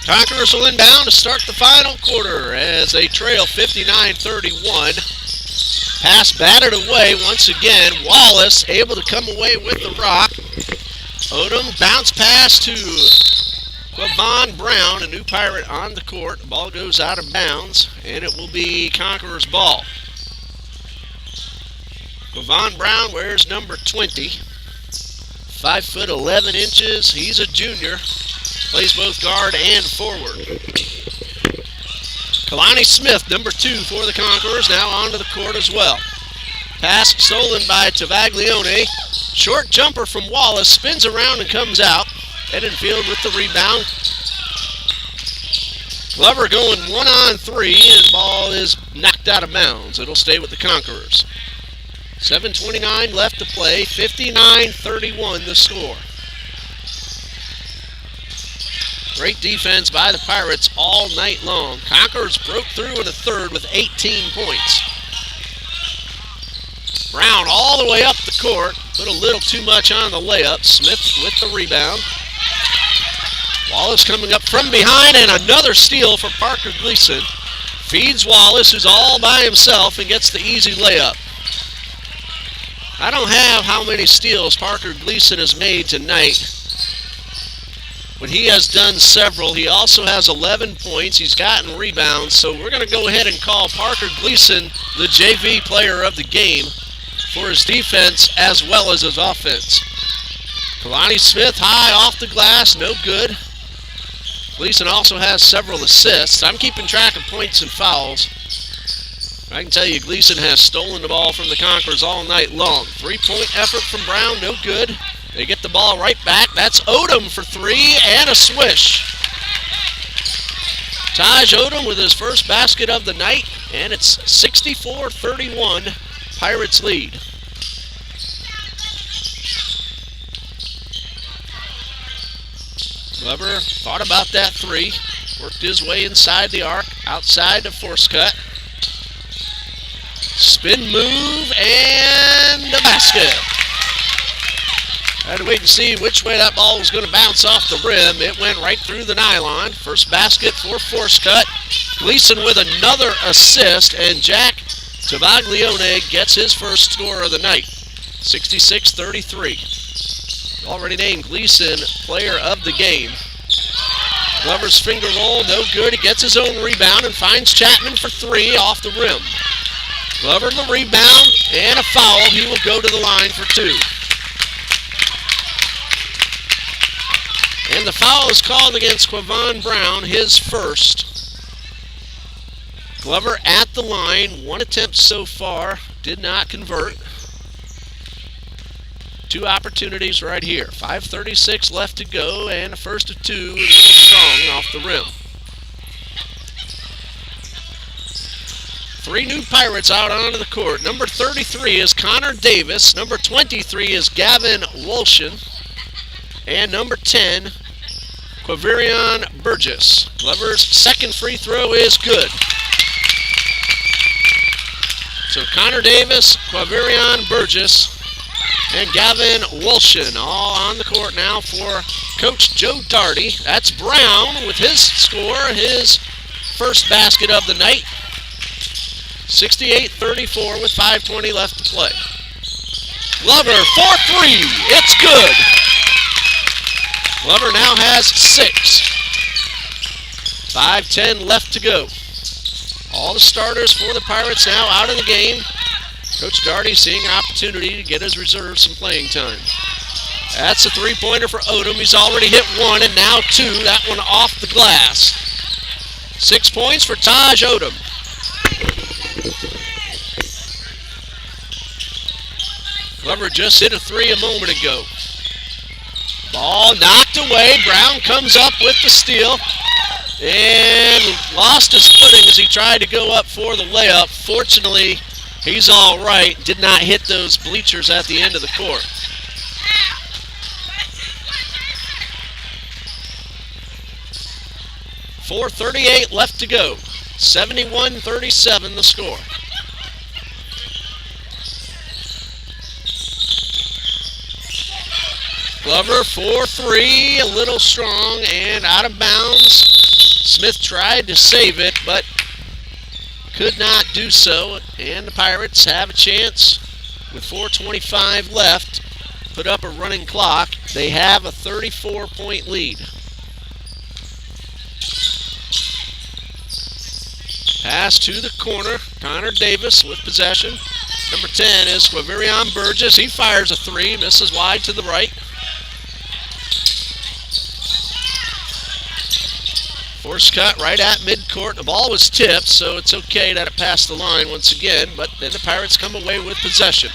Conquerors will inbound to start the final quarter as they trail 59-31. Pass batted away once again. Wallace able to come away with the rock. Odom bounce pass to Quavon Brown, a new Pirate on the court. The ball goes out of bounds, and it will be Conquerors' ball. Quavon Brown wears number 20. 5'11". He's a junior. Plays both guard and forward. Kalani Smith, number 2 for the Conquerors, now onto the court as well. Pass stolen by Travaglione. Short jumper from Wallace, spins around and comes out. Edenfield with the rebound. Glover going 1-on-3, and the ball is knocked out of bounds. It'll stay with the Conquerors. 7:29 left to play, 59-31 the score. Great defense by the Pirates all night long. Conquerors broke through in the third with 18 points. Brown all the way up the court. Put a little too much on the layup. Smith with the rebound. Wallace coming up from behind, and another steal for Parker Gleason. Feeds Wallace, who's all by himself, and gets the easy layup. I don't have how many steals Parker Gleason has made tonight, but he has done several. He also has 11 points. He's gotten rebounds. So we're going to go ahead and call Parker Gleason the JV player of the game for his defense as well as his offense. Kalani Smith high off the glass, no good. Gleason also has several assists. I'm keeping track of points and fouls. I can tell you Gleason has stolen the ball from the Conquerors all night long. 3-point effort from Brown, no good. They get the ball right back. That's Odom for 3 and a swish. Taj Odom with his first basket of the night, and it's 64-31 Pirates lead. Glover thought about that three. Worked his way inside the arc, outside the force cut. Spin move and the basket. Had to wait and see which way that ball was going to bounce off the rim. It went right through the nylon. First basket for force cut. Gleason with another assist, and Jack Tavaglione gets his first score of the night. 66-33. Already named Gleason player of the game. Glover's finger roll, no good. He gets his own rebound and finds Chapman for three off the rim. Glover the rebound and a foul. He will go to the line for two. And the foul is called against Quavon Brown, his first. Glover at the line, one attempt so far, did not convert. Two opportunities right here. 5:36 left to go, and a first of two, a little strong off the rim. Three new Pirates out onto the court. Number 33 is Connor Davis. Number 23 is Gavin Wolshin. And number 10, Quaverion Burgess. Glover's second free throw is good. So Connor Davis, Quaverion Burgess, and Gavin Wolshin all on the court now for Coach Joe Darty. That's Brown with his score, his first basket of the night. 68-34 with 5:20 left to play. Glover for three. It's good. Glover now has 6. 5:10 left to go. All the starters for the Pirates now out of the game. Coach Darty seeing an opportunity to get his reserves some playing time. That's a three-pointer for Odom. He's already hit one and now two. That one off the glass. 6 points for Taj Odom. Glover just hit a three a moment ago. Ball knocked away. Brown comes up with the steal and lost his footing as he tried to go up for the layup. Fortunately, he's all right. Did not hit those bleachers at the end of the court. .438 left to go. 71-37 the score. Glover for three, a little strong and out of bounds. Smith tried to save it, but could not do so. And the Pirates have a chance with 4:25 left. Put up a running clock. They have a 34-point lead. Pass to the corner. Connor Davis with possession. Number 10 is Quaverion Burgess. He fires a three, misses wide to the right. Force cut right at midcourt. The ball was tipped, so it's okay that it passed the line once again, but then the Pirates come away with possession.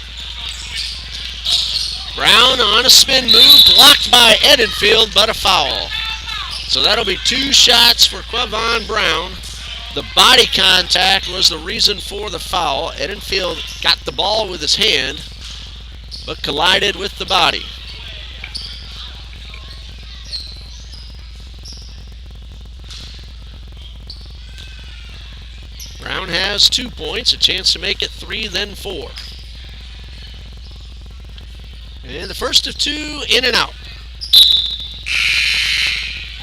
Brown on a spin move, blocked by Edenfield, but a foul. So that'll be 2 shots for Quavon Brown. The body contact was the reason for the foul. Edenfield got the ball with his hand, but collided with the body. Brown has 2 points, a chance to make it 3, then 4. And the first of 2 in and out.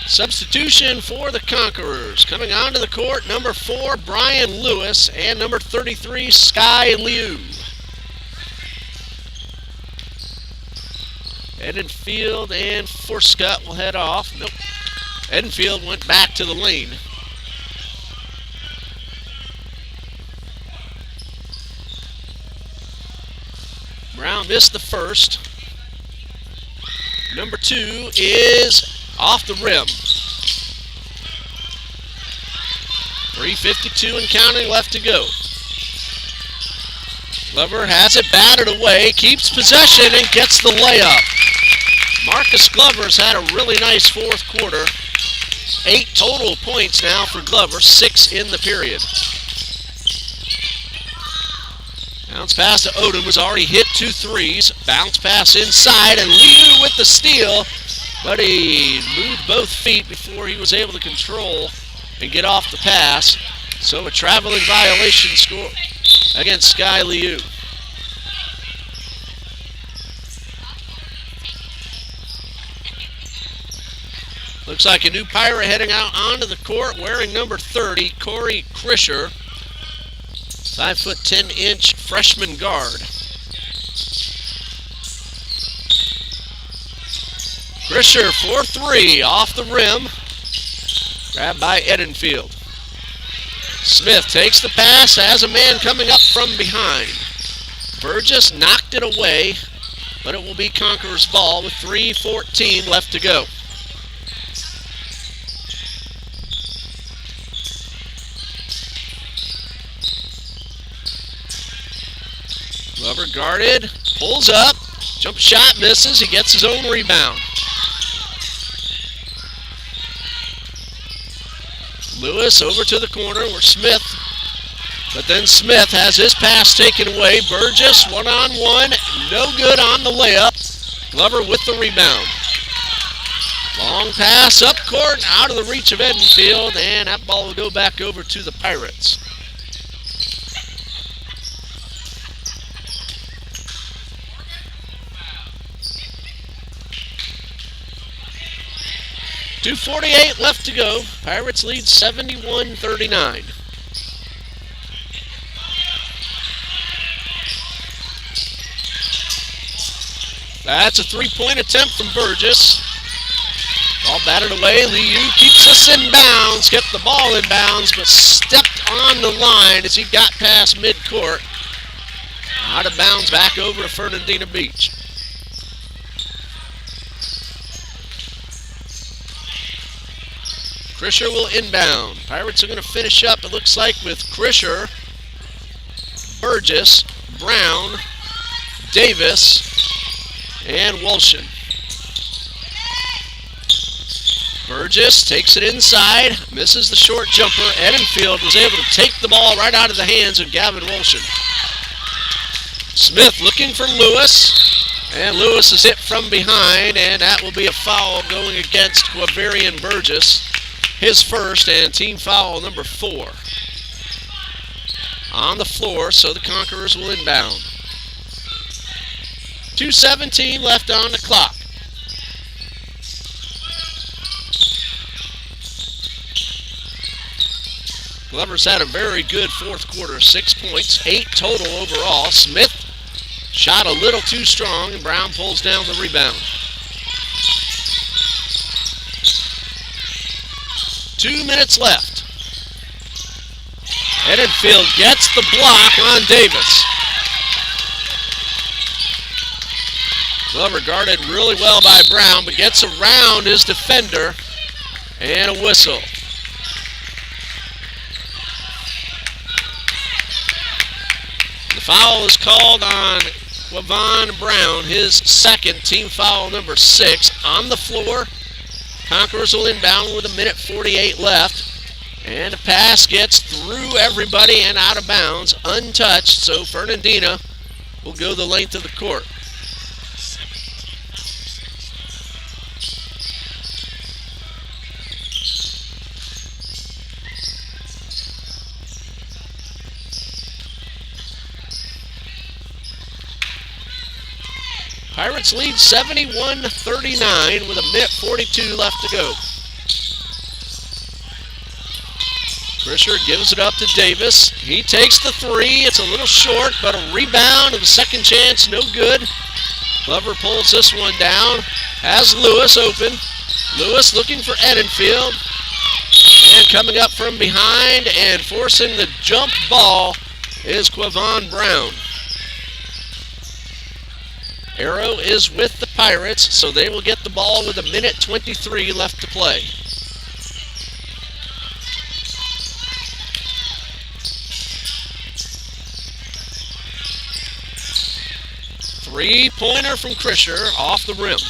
Substitution for the Conquerors. Coming onto the court, number 4, Brian Lewis, and number 33, Sky Liu. Edenfield and Forscutt will head off. Nope. Edenfield went back to the lane. Brown missed the first. Number 2 is off the rim. 3:52 and counting left to go. Glover has it batted away, keeps possession, and gets the layup. Marcus Glover's had a really nice fourth quarter. 8 total points now for Glover, 6 in the period. Bounce pass to Odom, was already hit 2 threes. Bounce pass inside, and Liu with the steal. But he moved both feet before he was able to control and get off the pass. So a traveling violation score against Sky Liu. Looks like a new Pirate heading out onto the court wearing number 30, Corey Krischer. 5'10" freshman guard. Krischer for 3 off the rim. Grabbed by Edenfield. Smith takes the pass, has a man coming up from behind. Burgess knocked it away, but it will be Conquerors' ball with 3:14 left to go. Glover guarded, pulls up, jump shot misses, he gets his own rebound. Lewis over to the corner where Smith, but then Smith has his pass taken away. Burgess one-on-one, no good on the layup. Glover with the rebound. Long pass up court, out of the reach of Edenfield, and that ball will go back over to the Pirates. .248 left to go. Pirates lead 71-39. That's a three-point attempt from Burgess. Ball batted away. Liu keeps us in bounds. Kept the ball in bounds, but stepped on the line as he got past midcourt. Out of bounds, back over to Fernandina Beach. Krischer will inbound. Pirates are going to finish up, it looks like, with Krischer, Burgess, Brown, Davis, and Wolshin. Burgess takes it inside, misses the short jumper. Edenfield was able to take the ball right out of the hands of Gavin Wolshin. Smith looking for Lewis, and Lewis is hit from behind, and that will be a foul going against Quavarian Burgess. His first and team foul number 4. On the floor, so the Conquerors will inbound. 2:17 left on the clock. Glover's had a very good fourth quarter, 6 points, 8 total overall. Smith shot a little too strong, and Brown pulls down the rebound. 2 minutes left. Edenfield gets the block on Davis. Glover guarded really well by Brown, but gets around his defender, and a whistle. The foul is called on Quavon Brown, his second, team foul number 6. On the floor, Conquerors will inbound with 1:48 left. And the pass gets through everybody and out of bounds, untouched, so Fernandina will go the length of the court. Pirates lead 71-39 with 1:42 left to go. Krischer gives it up to Davis. He takes the 3. It's a little short, but a rebound and a second chance, no good. Glover pulls this one down. Has Lewis open. Lewis looking for Edenfield. And coming up from behind and forcing the jump ball is Quavon Brown. Arrow is with the Pirates, so they will get the ball with 1:23 left to play. Three-pointer from Krischer off the rim.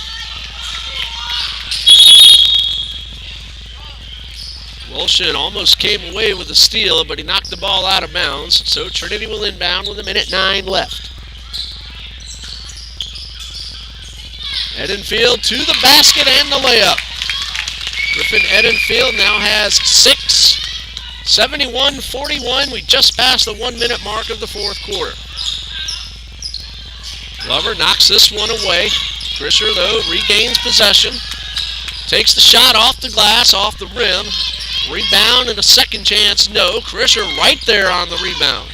Olshan almost came away with a steal, but he knocked the ball out of bounds. So Trinity will inbound with 1:09 left. Edenfield to the basket and the layup. Griffin Edenfield now has 6. 71-41. We just passed the 1-minute mark of the fourth quarter. Glover knocks this one away. Krischer, though, regains possession. Takes the shot off the glass, off the rim. Rebound and a second chance, no. Krischer right there on the rebound.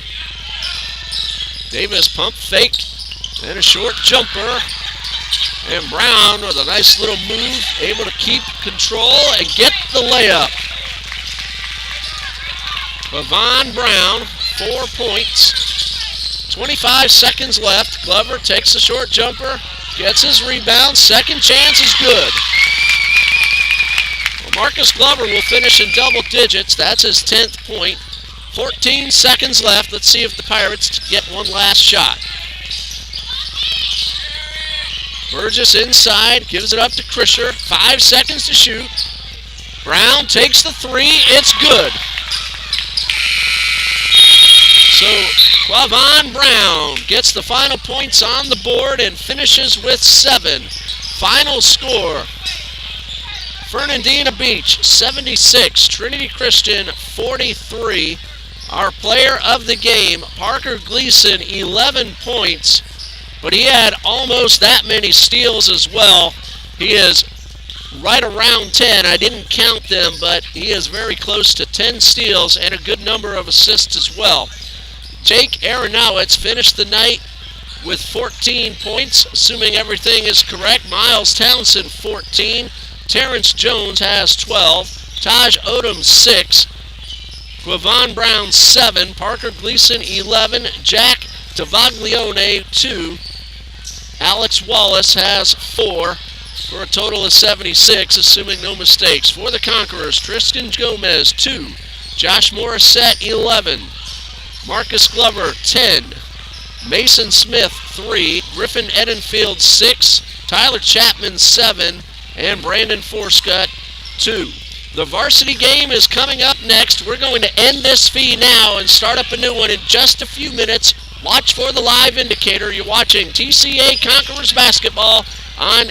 Davis pump fake and a short jumper. And Brown with a nice little move, able to keep control and get the layup. Levon Brown, 4 points. 25 seconds left. Glover takes the short jumper, gets his rebound. Second chance is good. Well, Marcus Glover will finish in double digits. That's his 10th point. 14 seconds left. Let's see if the Pirates get one last shot. Burgess inside, gives it up to Krischer. 5 seconds to shoot. Brown takes the three. It's good. So Quavon Brown gets the final points on the board and finishes with 7. Final score, Fernandina Beach 76, Trinity Christian 43. Our player of the game, Parker Gleason, 11 points. But he had almost that many steals as well. He is right around 10. I didn't count them, but he is very close to 10 steals and a good number of assists as well. Jake Aronowitz finished the night with 14 points, assuming everything is correct. Miles Townsend, 14. Terrence Jones has 12. Taj Odom, 6. Quavon Brown, 7. Parker Gleason, 11. Jack Tavaglione, 2. Alex Wallace has 4 for a total of 76, assuming no mistakes. For the Conquerors, Tristan Gomez, 2. Josh Morissette, 11. Marcus Glover, 10. Mason Smith, 3. Griffin Edenfield, 6. Tyler Chapman, 7. And Brandon Forscutt, 2. The varsity game is coming up next. We're going to end this feed now and start up a new one in just a few minutes. Watch for the live indicator. You're watching TCA Conquerors basketball on